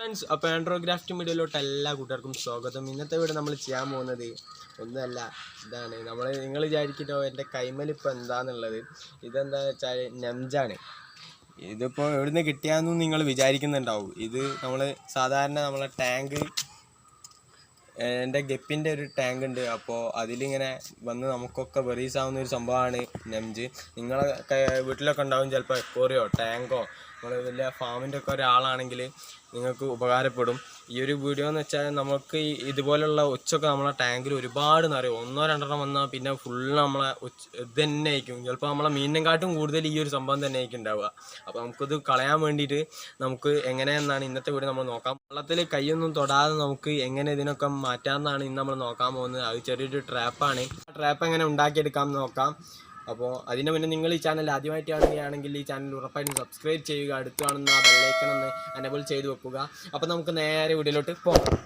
Friends, അപ്പോൾ ആൻഡ്രോ graft മീഡിയയിലോട്ട് എല്ലാ കൂട്ടുകാർക്കും സ്വാഗതം. ഇന്നത്തെ വീഡിയോ നമ്മൾ ചെയ്യാൻ പോകുന്നത് ഒന്നുമല്ല, ഇതാണ് നിങ്ങൾ വിചാരിക്കട്ടോ എൻ്റെ കൈമൽ ഇപ്പോൾ എന്താണെന്നുള്ളത്. ഇതെന്താണെന്ന് വെച്ചാൽ നെംജാണ്. ഇതിപ്പോൾ എവിടുന്ന് കിട്ടിയാന്നും നിങ്ങൾ വിചാരിക്കുന്നുണ്ടാവും. ഇത് നമ്മൾ സാധാരണ നമ്മളെ ടാങ്ക്, എൻ്റെ ഗപ്പിൻ്റെ ഒരു ടാങ്ക് ഉണ്ട്. അപ്പോൾ അതിലിങ്ങനെ വന്ന് നമുക്കൊക്കെ വെറീസ് ആവുന്ന ഒരു സംഭവമാണ് നെംജ്. നിങ്ങളെ വീട്ടിലൊക്കെ ഉണ്ടാവും ചിലപ്പോൾ എക്കോറിയോ ടാങ്കോ. നമ്മൾ വലിയ ഫാമിൻ്റെ ഒക്കെ ഒരാളാണെങ്കിൽ നിങ്ങൾക്ക് ഉപകാരപ്പെടും. ഈ ഒരു വീഡിയോ എന്ന് വെച്ചാൽ നമുക്ക് ഇതുപോലുള്ള ഒച്ചൊക്കെ നമ്മളെ ടാങ്കിൽ ഒരുപാട് നിറയും. ഒന്നോ രണ്ടെണ്ണം വന്നാൽ പിന്നെ ഫുള്ള് നമ്മളെ ഇത് തന്നെ ആയിരിക്കും. ചിലപ്പോൾ നമ്മളെ മീനിനെക്കാട്ടും കൂടുതൽ ഈ ഒരു സംഭവം തന്നെ ആയിരിക്കും ഉണ്ടാവുക. അപ്പോൾ നമുക്കിത് കളയാൻ വേണ്ടിയിട്ട് നമുക്ക് എങ്ങനെയെന്നാണ് ഇന്നത്തെ വീഡിയോ നമ്മൾ നോക്കാം. വെള്ളത്തിൽ കൈയൊന്നും തൊടാതെ നമുക്ക് എങ്ങനെ ഇതിനൊക്കെ മാറ്റാമെന്നാണ് ഇന്ന് നമ്മൾ നോക്കാൻ പോകുന്നത്. അത് ചെറിയൊരു ട്രാപ്പാണ്. ആ ട്രാപ്പ് എങ്ങനെ ഉണ്ടാക്കിയെടുക്കാം നോക്കാം. അപ്പോൾ അതിന് മുന്നേ നിങ്ങൾ ഈ ചാനൽ ആദ്യമായിട്ട് കാണുകയാണെങ്കിൽ ഈ ചാനൽ ഉറപ്പായിട്ടും സബ്സ്ക്രൈബ് ചെയ്യുക. അടുത്ത് കാണുന്ന ആ ബെല്ലൈക്കൺ ഒന്ന് എനേബിൾ ചെയ്ത് വെക്കുക. അപ്പോൾ നമുക്ക് നേരെ വീഡിയോയിലോട്ട് പോകാം.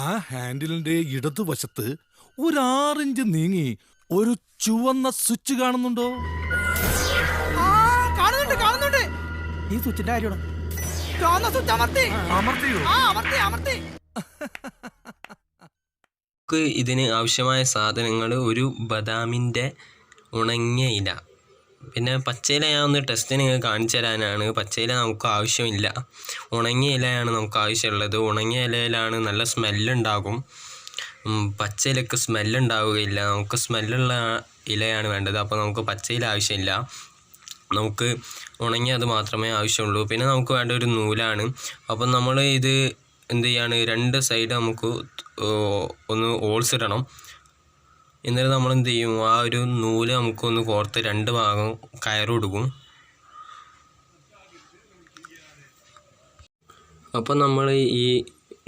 ആ ഹാൻഡിലിന്റെ ഇടതുവശത്ത് ഒരു 6 ഇഞ്ച് നീങ്ങി ഒരു ചുവന്ന സ്വിച്ച് കാണുന്നുണ്ടോ? കാണുന്നുണ്ട്. ഈ സ്വിച്ചിന്റെ കാര്യമാണ്. ഇതിന് ആവശ്യമായ സാധനങ്ങൾ ഒരു ബദാമിൻ്റെ ഉണങ്ങിയ ഇല, പിന്നെ പച്ചയില ഞാൻ ഒന്ന് ടെസ്റ്റ് നിങ്ങൾക്ക് കാണിച്ചു തരാനാണ്. പച്ചയില നമുക്ക് ആവശ്യമില്ല, ഉണങ്ങിയ ഇലയാണ് നമുക്ക് ആവശ്യമുള്ളത്. ഉണങ്ങിയ ഇലയിലാണ് നല്ല സ്മെല്ലുണ്ടാകും. പച്ചയിലക്ക് സ്മെല്ലുണ്ടാവുകയില്ല. നമുക്ക് സ്മെല്ലുള്ള ഇലയാണ് വേണ്ടത്. അപ്പോൾ നമുക്ക് പച്ചയില ആവശ്യമില്ല, നമുക്ക് ഉണങ്ങിയത് മാത്രമേ ആവശ്യമുള്ളൂ. പിന്നെ നമുക്ക് വേണ്ട ഒരു നൂലാണ്. അപ്പം നമ്മൾ ഇത് എന്ത് ചെയ്യാണ്, 2 സൈഡ് നമുക്ക് ഒന്ന് ഹോൾസ് ഇടണം. എന്നിട്ട് നമ്മൾ എന്ത് ചെയ്യും, ആ ഒരു നൂല് നമുക്കൊന്ന് കോർത്ത് 2 ഭാഗം കയറ് കൊടുക്കും. അപ്പം നമ്മൾ ഈ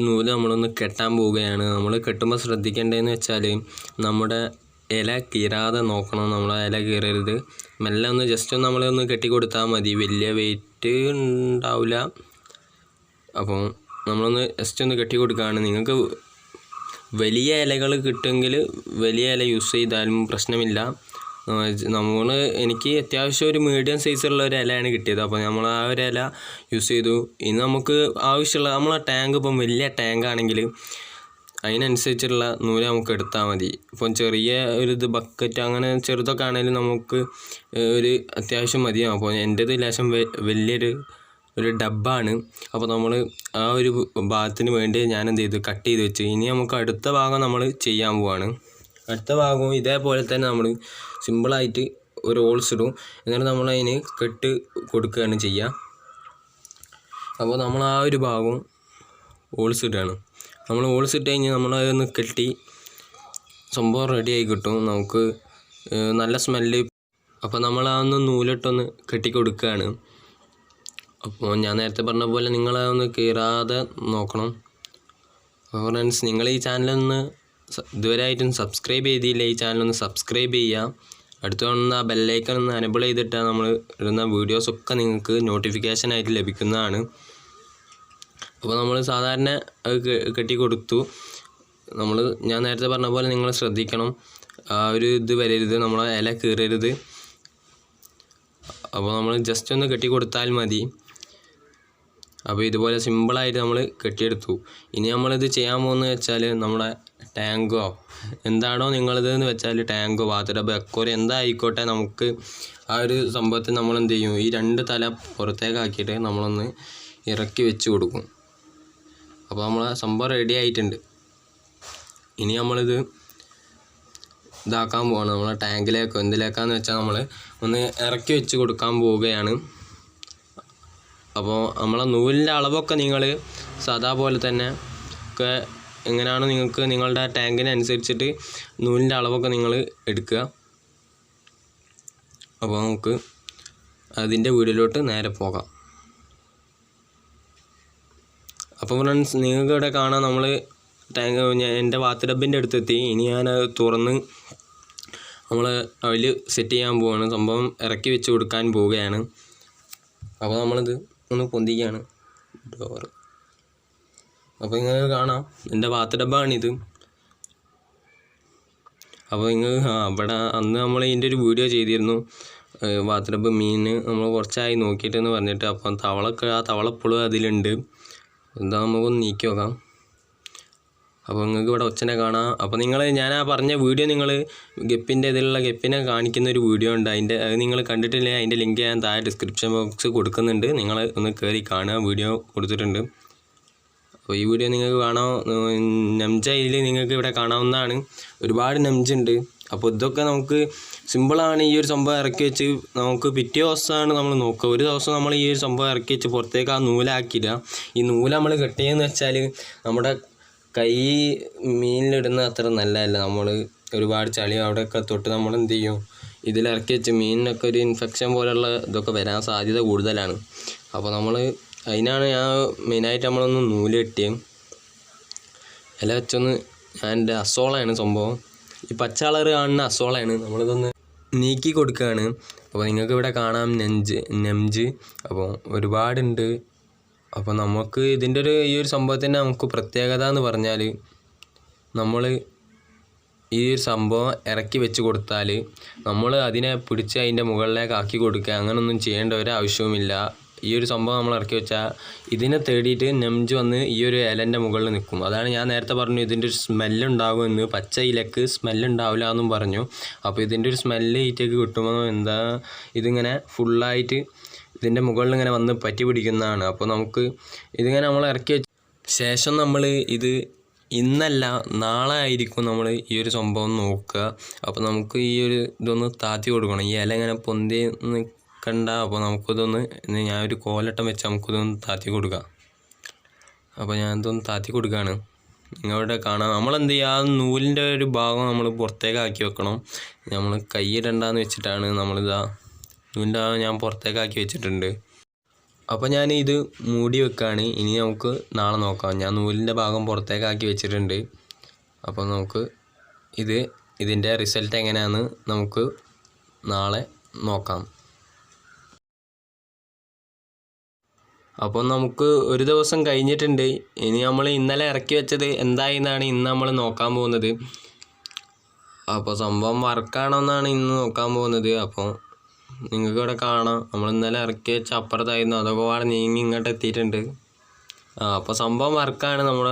നൂല് നമ്മളൊന്ന് കെട്ടാൻ പോവുകയാണ്. നമ്മൾ കെട്ടുമ്പോൾ ശ്രദ്ധിക്കേണ്ടതെന്ന് വെച്ചാൽ നമ്മുടെ ഇല കീറാതെ നോക്കണം. നമ്മളെ ഇല കീറരുത്. മെല്ലെ ഒന്ന് ജസ്റ്റ് നമ്മളൊന്ന് കെട്ടി കൊടുത്താൽ മതി. വലിയ വെയിറ്റ് ഉണ്ടാവില്ല. അപ്പം നമ്മളൊന്ന് ജസ്റ്റ് ഒന്ന് കെട്ടി കൊടുക്കുകയാണ്. നിങ്ങൾക്ക് വലിയ ഇലകൾ കിട്ടുമെങ്കിൽ വലിയ ഇല യൂസ് ചെയ്താലും പ്രശ്നമില്ല. എനിക്ക് അത്യാവശ്യം ഒരു മീഡിയം സൈസുള്ള ഒരു ഇലയാണ് കിട്ടിയത്. അപ്പോൾ നമ്മൾ ആ ഒരു ഇല യൂസ് ചെയ്തു. ഇനി നമുക്ക് ആവശ്യമുള്ള നമ്മളെ ടാങ്ക് ഇപ്പം വലിയ ടാങ്ക് ആണെങ്കിൽ അതിനനുസരിച്ചുള്ള നൂല് നമുക്ക് എടുത്താൽ മതി. ഇപ്പം ചെറിയ ഒരു ബക്കറ്റ് അങ്ങനെ ചെറുതൊക്കെ ആണെങ്കിലും നമുക്ക് ഒരു അത്യാവശ്യം മതിയാവും. അപ്പോൾ എൻ്റേത് ലേശം വലിയൊരു ഡബ്ബാണ്. അപ്പോൾ നമ്മൾ ആ ഒരു ഭാഗത്തിന് വേണ്ടി ഞാൻ എന്ത് ചെയ്തു, കട്ട് ചെയ്ത് വെച്ച്. ഇനി നമുക്ക് അടുത്ത ഭാഗം നമ്മൾ ചെയ്യാൻ പോവാണ്. അടുത്ത ഭാഗവും ഇതേപോലെ തന്നെ നമ്മൾ സിമ്പിളായിട്ട് ഒരു ഹോൾസ് ഇടും. എന്നിട്ട് നമ്മൾ അതിന് കെട്ട് കൊടുക്കുകയാണ് ചെയ്യുക. അപ്പോൾ നമ്മൾ ആ ഒരു ഭാഗവും ഹോൾസ് ഇടുകയാണ്. നമ്മൾ ഹോൾസ് ഇട്ട് കഴിഞ്ഞാൽ നമ്മളതൊന്ന് കെട്ടി സംഭവം റെഡിയായി കിട്ടും. നമുക്ക് നല്ല സ്മെല്ല്. അപ്പോൾ നമ്മൾ ആ ഒന്ന് നൂലിട്ടൊന്ന് കെട്ടി കൊടുക്കുകയാണ്. അപ്പോൾ ഞാൻ നേരത്തെ പറഞ്ഞ പോലെ നിങ്ങളതൊന്ന് കീറാതെ നോക്കണം. അപ്പോൾ ഫ്രണ്ട്സ്, നിങ്ങൾ ഈ ചാനലൊന്ന് ഇതുവരെ ആയിട്ടും സബ്സ്ക്രൈബ് ചെയ്തില്ല, ഈ ചാനലൊന്ന് സബ്സ്ക്രൈബ് ചെയ്യുക. അടുത്ത് കാണുന്ന ആ ബെല്ലൈക്കൺ ഒന്ന് എനേബിൾ ചെയ്തിട്ടാൽ നമ്മൾ ഇടുന്ന വീഡിയോസൊക്കെ നിങ്ങൾക്ക് നോട്ടിഫിക്കേഷനായിട്ട് ലഭിക്കുന്നതാണ്. അപ്പോൾ നമ്മൾ സാധാരണ അത് കെട്ടി കൊടുത്തു. ഞാൻ നേരത്തെ പറഞ്ഞ പോലെ നിങ്ങൾ ശ്രദ്ധിക്കണം, ആ ഒരു ഇത് വരരുത്, നമ്മളെ ഇല കീറരുത്. അപ്പോൾ നമ്മൾ ജസ്റ്റ് ഒന്ന് കെട്ടി കൊടുത്താൽ മതി. അപ്പോൾ ഇതുപോലെ സിമ്പിളായിട്ട് നമ്മൾ കെട്ടിയെടുത്തു. ഇനി നമ്മളിത് ചെയ്യാൻ പോകുന്നത് വെച്ചാൽ നമ്മുടെ ടാങ്കോ എന്താണോ നിങ്ങളിതെന്ന് വെച്ചാൽ ടാങ്കോ വാട്ടർ ടബ് എക്കോറിയം എന്തായിക്കോട്ടെ, നമുക്ക് ആ ഒരു സംഭവത്തിൽ നമ്മൾ എന്ത് ചെയ്യും, ഈ 2 തല പുറത്തേക്കാക്കിയിട്ട് നമ്മളൊന്ന് ഇറക്കി വെച്ച് കൊടുക്കും. അപ്പോൾ നമ്മളെ സംഭവം റെഡി ആയിട്ടുണ്ട്. ഇനി നമ്മളിത് ഇതാക്കാൻ പോവാണ്. നമ്മളെ ടാങ്കിലേക്കോ എന്തിലേക്കാന്ന് വെച്ചാൽ നമ്മൾ ഒന്ന് ഇറക്കി വെച്ച് കൊടുക്കാൻ പോവുകയാണ്. അപ്പോൾ നമ്മളെ നൂലിൻ്റെ അളവൊക്കെ നിങ്ങൾ സാധാ പോലെ തന്നെ ഒക്കെ എങ്ങനെയാണ് നിങ്ങൾക്ക് നിങ്ങളുടെ ടാങ്കിനനുസരിച്ചിട്ട് നൂലിൻ്റെ അളവൊക്കെ നിങ്ങൾ എടുക്കുക. അപ്പോൾ നമുക്ക് അതിൻ്റെ വീഡിയോയിലോട്ട് നേരെ പോകാം. അപ്പോൾ ഫ്രണ്ട്സ്, നിങ്ങൾക്ക് ഇവിടെ കാണാം നമ്മൾ ടാങ്ക് എൻ്റെ വാട്ടർ ടബിൻ്റെ അടുത്തെത്തി. ഇനി ഞാനത് തുറന്ന് നമ്മൾ അതിൽ സെറ്റ് ചെയ്യാൻ പോവുകയാണ്. സംഭവം ഇറക്കി വെച്ച് കൊടുക്കാൻ പോവുകയാണ്. അപ്പോൾ നമ്മളിത് ഒന്ന് പൊന്തിക്കുകയാണ് ഡോറ്. അപ്പോൾ നിങ്ങൾക്ക് കാണാം എൻ്റെ വാട്ടർ ടബാണിത്. അപ്പോൾ നിങ്ങൾ ഇവിടെ അന്ന് നമ്മൾ ഇതിൻ്റെ ഒരു വീഡിയോ ചെയ്തിരുന്നു. വാത്രപ്പ് മീൻ നമ്മൾ കുറച്ചായി നോക്കിയിട്ടെന്ന് പറഞ്ഞിട്ട്. അപ്പം ആ തവള ഇപ്പോഴും അതിലുണ്ട്. എന്താ നമുക്കൊന്ന് നീക്കി നോക്കാം. അപ്പോൾ നിങ്ങൾക്ക് ഇവിടെ ഒച്ചനെ കാണാം. അപ്പോൾ ഞാൻ ആ പറഞ്ഞ വീഡിയോ നിങ്ങൾ ഗപ്പിനെ കാണിക്കുന്ന ഒരു വീഡിയോ ഉണ്ട്. അത് നിങ്ങൾ കണ്ടിട്ടില്ലെങ്കിൽ അതിൻ്റെ ലിങ്ക് ഞാൻ താഴെ ഡിസ്ക്രിപ്ഷൻ ബോക്സ് കൊടുക്കുന്നുണ്ട്. നിങ്ങൾ ഒന്ന് കയറി കാണുക, വീഡിയോ കൊടുത്തിട്ടുണ്ട്. അപ്പോൾ ഈ വീഡിയോ നിങ്ങൾക്ക് കാണാം. നംജയിൽ നിങ്ങൾക്ക് ഇവിടെ കാണാവുന്നതാണ്. ഒരുപാട് നംജുണ്ട്. അപ്പോൾ ഇതൊക്കെ നമുക്ക് സിമ്പിളാണ്. ഈ ഒരു സംഭവം ഇറക്കി വെച്ച് നമുക്ക് പിറ്റേ ദിവസമാണ് നമ്മൾ നോക്കുക. ഒരു ദിവസം നമ്മൾ ഈ ഒരു സംഭവം ഇറക്കി വെച്ച് പുറത്തേക്ക് ആ നൂലാക്കിയില്ല. ഈ നൂല് നമ്മൾ കെട്ടിയെന്ന് വെച്ചാൽ നമ്മുടെ കൈ മീനിലിടുന്ന അത്ര നല്ലതല്ല. നമ്മൾ ഒരുപാട് ചളി അവിടെയൊക്കെ തൊട്ട് നമ്മൾ എന്ത് ചെയ്യും, ഇതിലിറക്കി വെച്ച് മീനിനൊക്കെ ഒരു ഇൻഫെക്ഷൻ പോലുള്ള ഇതൊക്കെ വരാൻ സാധ്യത കൂടുതലാണ്. അപ്പോൾ അതിനാണ് ഞാൻ മെയിനായിട്ട് നമ്മളൊന്ന് നൂല് കെട്ടിയത്. ഇല വെച്ചൊന്ന് എൻ്റെ അസോളയാണ് സംഭവം. ഈ പച്ച കളർ കാണുന്ന അസോളയാണ്. നമ്മളിതൊന്ന് നീക്കി കൊടുക്കുകയാണ്. അപ്പോൾ നിങ്ങൾക്ക് ഇവിടെ കാണാം നെഞ്ച്. അപ്പോൾ ഒരുപാടുണ്ട്. അപ്പോൾ നമുക്ക് ഇതിൻ്റെ ഈ ഒരു സംഭവത്തിൻ്റെ നമുക്ക് പ്രത്യേകത എന്ന് പറഞ്ഞാൽ, നമ്മൾ ഈ ഒരു സംഭവം ഇറക്കി വെച്ച് കൊടുത്താൽ നമ്മൾ അതിനെ പിടിച്ച് അതിൻ്റെ മുകളിലേക്ക് ആക്കി കൊടുക്കുക, അങ്ങനെയൊന്നും ചെയ്യേണ്ട ഒരു ആവശ്യവുമില്ല. ഈ ഒരു സംഭവം നമ്മൾ ഇറക്കി വെച്ചാൽ ഇതിനെ തേടിയിട്ട് നെഞ്ച് വന്ന് ഈ ഒരു ഇലൻ്റെ മുകളിൽ നിൽക്കും. അതാണ് ഞാൻ നേരത്തെ പറഞ്ഞു ഇതിൻ്റെ ഒരു സ്മെല്ലുണ്ടാകുമെന്ന്. പച്ച ഇലക്ക് സ്മെല്ലുണ്ടാവില്ല എന്നും പറഞ്ഞു. അപ്പോൾ ഇതിൻ്റെ ഒരു സ്മെല്ല് ഈറ്റേക്ക് കിട്ടുമ്പോൾ ഇതിങ്ങനെ ഫുള്ളായിട്ട് ഇതിൻ്റെ മുകളിൽ ഇങ്ങനെ വന്ന് പറ്റി പിടിക്കുന്നതാണ്. അപ്പോൾ നമുക്ക് ഇതിങ്ങനെ നമ്മൾ ഇറക്കി വെച്ച ശേഷം നമ്മൾ ഇത് ഇന്നല്ല നാളെ ആയിരിക്കും നമ്മൾ ഈ ഒരു സംഭവം നോക്കുക. അപ്പോൾ നമുക്ക് ഈ ഒരു ഇതൊന്ന് താത്തി കൊടുക്കണം. ഈ ഇല ഇങ്ങനെ പൊന്തി നിൽക്കണ്ട. അപ്പോൾ നമുക്കിതൊന്ന് ഞാനൊരു കോലട്ടം വെച്ച് നമുക്കിതൊന്ന് താത്തി കൊടുക്കാം. അപ്പോൾ ഞാനിതൊന്ന് താത്തി കൊടുക്കുകയാണ്. നിങ്ങളുടെ കാണാം. നമ്മളെന്ത് ചെയ്യുക, ആ നൂലിൻ്റെ ഒരു ഭാഗം നമ്മൾ പുറത്തേക്ക് ആക്കി വെക്കണം. നമ്മൾ കൈയിടണ്ടെന്ന് വെച്ചിട്ടാണ് നൂലിൻ്റെ ഭാഗം ഞാൻ പുറത്തേക്കാക്കി വെച്ചിട്ടുണ്ട്. അപ്പോൾ ഞാൻ ഇത് മൂടി വെക്കുകയാണ്. ഇനി നമുക്ക് നാളെ നോക്കാം. ഞാൻ നൂലിൻ്റെ ഭാഗം പുറത്തേക്കാക്കി വെച്ചിട്ടുണ്ട്. അപ്പോൾ നമുക്ക് ഇതിൻ്റെ റിസൾട്ട് എങ്ങനെയാണെന്ന് നമുക്ക് നാളെ നോക്കാം. അപ്പോൾ നമുക്ക് ഒരു ദിവസം കഴിഞ്ഞിട്ടുണ്ട്. ഇനി നമ്മൾ ഇന്നലെ ഇറക്കി വെച്ചത് എന്തായി എന്നാണ് ഇന്ന് നമ്മൾ നോക്കാൻ പോകുന്നത്. അപ്പോൾ സംഭവം വർക്കാണോന്നാണ് ഇന്ന് നോക്കാൻ പോകുന്നത്. അപ്പോൾ നിങ്ങൾക്ക് ഇവിടെ കാണാം, നമ്മൾ ഇന്നലെ ഇറക്കി വെച്ച അപ്പുറത്തായിരുന്നു, അതൊക്കെ പാടെ നീങ്ങി ഇങ്ങോട്ട് എത്തിയിട്ടുണ്ട്. അപ്പോൾ സംഭവം വർക്കാണ്. നമ്മൾ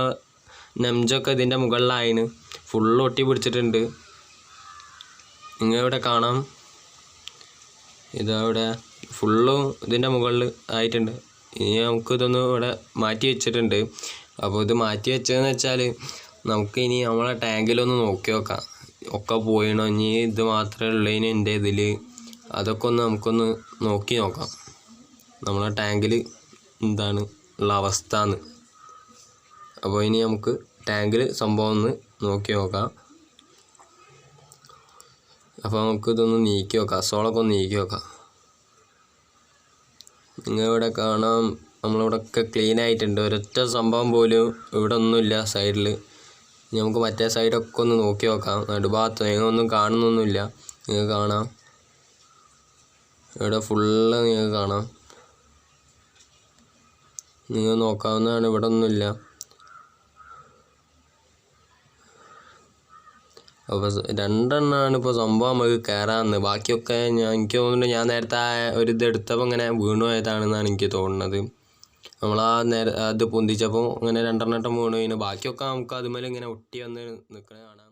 നെഞ്ചൊക്കെ ഇതിൻ്റെ മുകളിലായിന് ഫുള്ള് ഒട്ടി പിടിച്ചിട്ടുണ്ട്. നിങ്ങളിവിടെ കാണാം, ഇതവിടെ ഫുള്ളും ഇതിൻ്റെ മുകളിൽ ആയിട്ടുണ്ട്. ഇനി നമുക്കിതൊന്ന് ഇവിടെ മാറ്റി വെച്ചിട്ടുണ്ട്. അപ്പോൾ ഇത് മാറ്റി വെച്ചതെന്ന് വെച്ചാൽ നമുക്ക് ഇനി നമ്മളെ ടാങ്കിലൊന്ന് നോക്കി നോക്കാം, ഒക്കെ പോയിണോ, ഇനി ഇത് മാത്രമേ ഉള്ളതിന് എൻ്റെ ഇതിൽ, അതൊക്കെ നമുക്കൊന്ന് നോക്കി നോക്കാം നമ്മളെ ടാങ്കിൽ എന്താണ് ഉള്ള അവസ്ഥ എന്ന്. അപ്പോൾ ഇനി നമുക്ക് ടാങ്കിൽ സംഭവം ഒന്ന് നോക്കി നോക്കാം. അപ്പോൾ നമുക്കിതൊന്ന് നീക്കി നോക്കാം, അസോളൊക്കെ ഒന്ന് നീക്കി നോക്കാം. നിങ്ങളിവിടെ കാണാം, നമ്മളിവിടെയൊക്കെ ക്ലീൻ ആയിട്ടുണ്ട്. ഒരൊറ്റ സംഭവം പോലും ഇവിടെ ഒന്നുമില്ല സൈഡിൽ. നമുക്ക് മറ്റേ സൈഡൊക്കെ ഒന്ന് നോക്കി നോക്കാം. നടുഭാഗത്ത് നിങ്ങളൊന്നും കാണുന്നൊന്നുമില്ല. നിങ്ങൾക്ക് കാണാം, ഇവിടെ ഫുള്ള് നിങ്ങൾക്ക് കാണാം, നിങ്ങൾ നോക്കാവുന്നതാണ്. ഇവിടെ ഒന്നുമില്ല. അപ്പോൾ രണ്ടെണ്ണമാണ് ഇപ്പോൾ സംഭവം നമുക്ക് കയറാമെന്ന്. ബാക്കിയൊക്കെ എനിക്ക് തോന്നുന്നുണ്ട് ഞാൻ നേരത്തെ ഇത് എടുത്തപ്പോൾ ഇങ്ങനെ വീണു പോയതാണെന്നാണ് എനിക്ക് തോന്നുന്നത്. അത് പൊന്തിച്ചപ്പോൾ ഇങ്ങനെ രണ്ടെണ്ണം വീണു. ബാക്കിയൊക്കെ നമുക്ക് അതുമേലെ ഇങ്ങനെ ഒട്ടി വന്ന് നിൽക്കണ കാണാം.